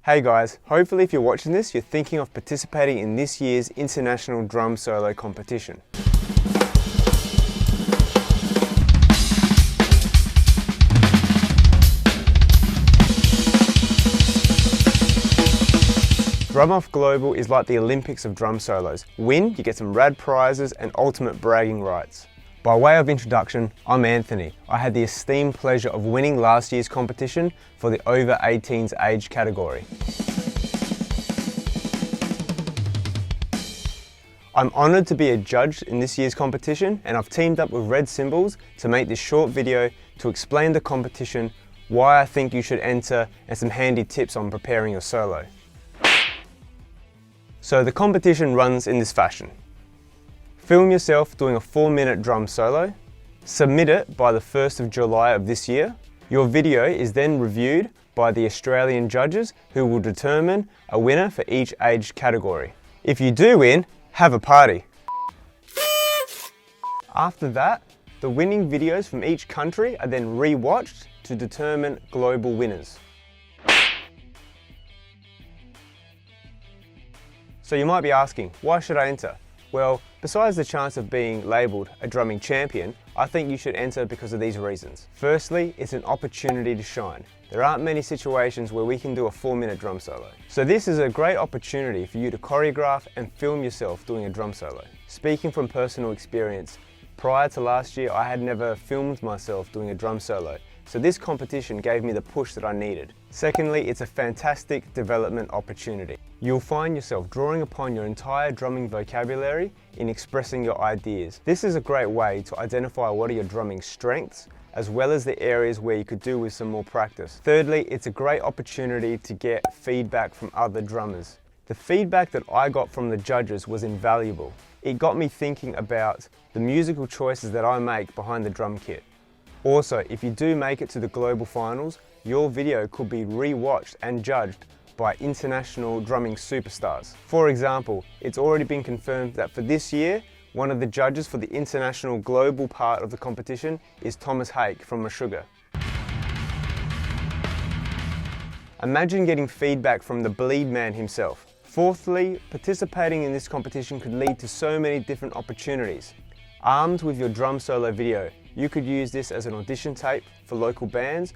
Hey guys, hopefully if you're watching this, you're thinking of participating in this year's International Drum Solo competition. Drum Off Global is like the Olympics of drum solos. Win, you get some rad prizes and ultimate bragging rights. By way of introduction, I'm Anthony. I had the esteemed pleasure of winning last year's competition for the over 18s age category. I'm honoured to be a judge in this year's competition, and I've teamed up with Red Cymbals to make this short video to explain the competition, why I think you should enter, and some handy tips on preparing your solo. So the competition runs in this fashion. Film yourself doing a 4-minute drum solo, submit it by the 1st of July of this year. Your video is then reviewed by the Australian judges who will determine a winner for each age category. If you do win, have a party. After that, the winning videos from each country are then re-watched to determine global winners. So you might be asking, why should I enter? Well, besides the chance of being labelled a drumming champion, I think you should enter because of these reasons. Firstly, it's an opportunity to shine. There aren't many situations where we can do a 4-minute drum solo. So this is a great opportunity for you to choreograph and film yourself doing a drum solo. Speaking from personal experience, prior to last year I had never filmed myself doing a drum solo. So this competition gave me the push that I needed. Secondly, it's a fantastic development opportunity. You'll find yourself drawing upon your entire drumming vocabulary in expressing your ideas. This is a great way to identify what are your drumming strengths, as well as the areas where you could do with some more practice. Thirdly, it's a great opportunity to get feedback from other drummers. The feedback that I got from the judges was invaluable. It got me thinking about the musical choices that I make behind the drum kit. Also, if you do make it to the global finals, your video could be re-watched and judged by international drumming superstars. For example, it's already been confirmed that for this year, one of the judges for the international global part of the competition is Thomas Hake from Meshuggah. Imagine getting feedback from the bleed man himself. Fourthly, participating in this competition could lead to so many different opportunities. Armed with your drum solo video, you could use this as an audition tape for local bands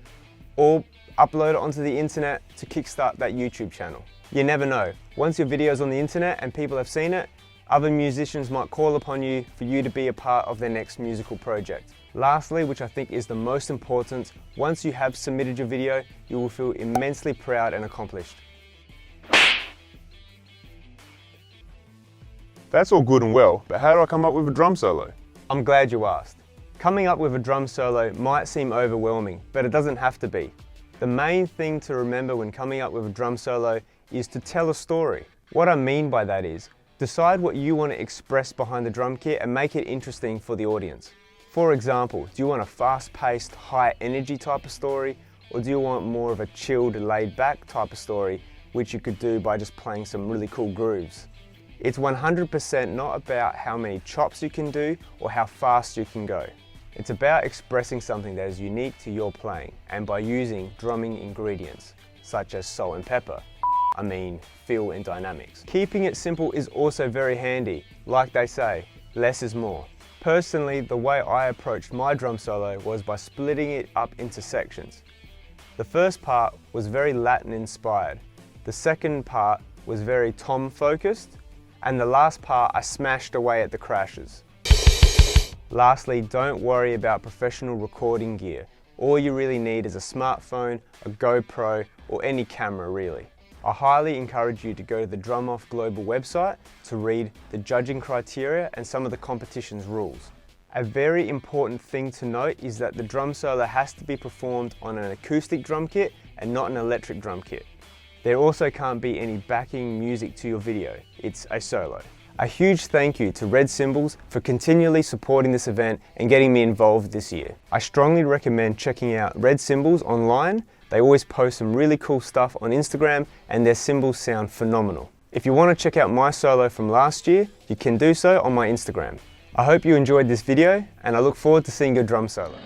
or upload it onto the internet to kickstart that YouTube channel. You never know. Once your video is on the internet and people have seen it, other musicians might call upon you for you to be a part of their next musical project. Lastly, which I think is the most important, once you have submitted your video, you will feel immensely proud and accomplished. That's all good and well, but how do I come up with a drum solo? I'm glad you asked. Coming up with a drum solo might seem overwhelming, but it doesn't have to be. The main thing to remember when coming up with a drum solo is to tell a story. What I mean by that is, decide what you want to express behind the drum kit and make it interesting for the audience. For example, do you want a fast-paced, high-energy type of story, or do you want more of a chilled, laid-back type of story, which you could do by just playing some really cool grooves? It's 100% not about how many chops you can do or how fast you can go. It's about expressing something that is unique to your playing, and by using drumming ingredients, such as salt and pepper. Feel and dynamics. Keeping it simple is also very handy. Like they say, less is more. Personally, the way I approached my drum solo was by splitting it up into sections. The first part was very Latin inspired. The second part was very tom focused. And the last part I smashed away at the crashes. Lastly, don't worry about professional recording gear. All you really need is a smartphone, a GoPro, or any camera really. I highly encourage you to go to the Drum Off Global website to read the judging criteria and some of the competition's rules. A very important thing to note is that the drum solo has to be performed on an acoustic drum kit and not an electric drum kit. There also can't be any backing music to your video. It's a solo. A huge thank you to Red Cymbals for continually supporting this event and getting me involved this year. I strongly recommend checking out Red Cymbals online. They always post some really cool stuff on Instagram and their cymbals sound phenomenal. If you want to check out my solo from last year, you can do so on my Instagram. I hope you enjoyed this video and I look forward to seeing your drum solo.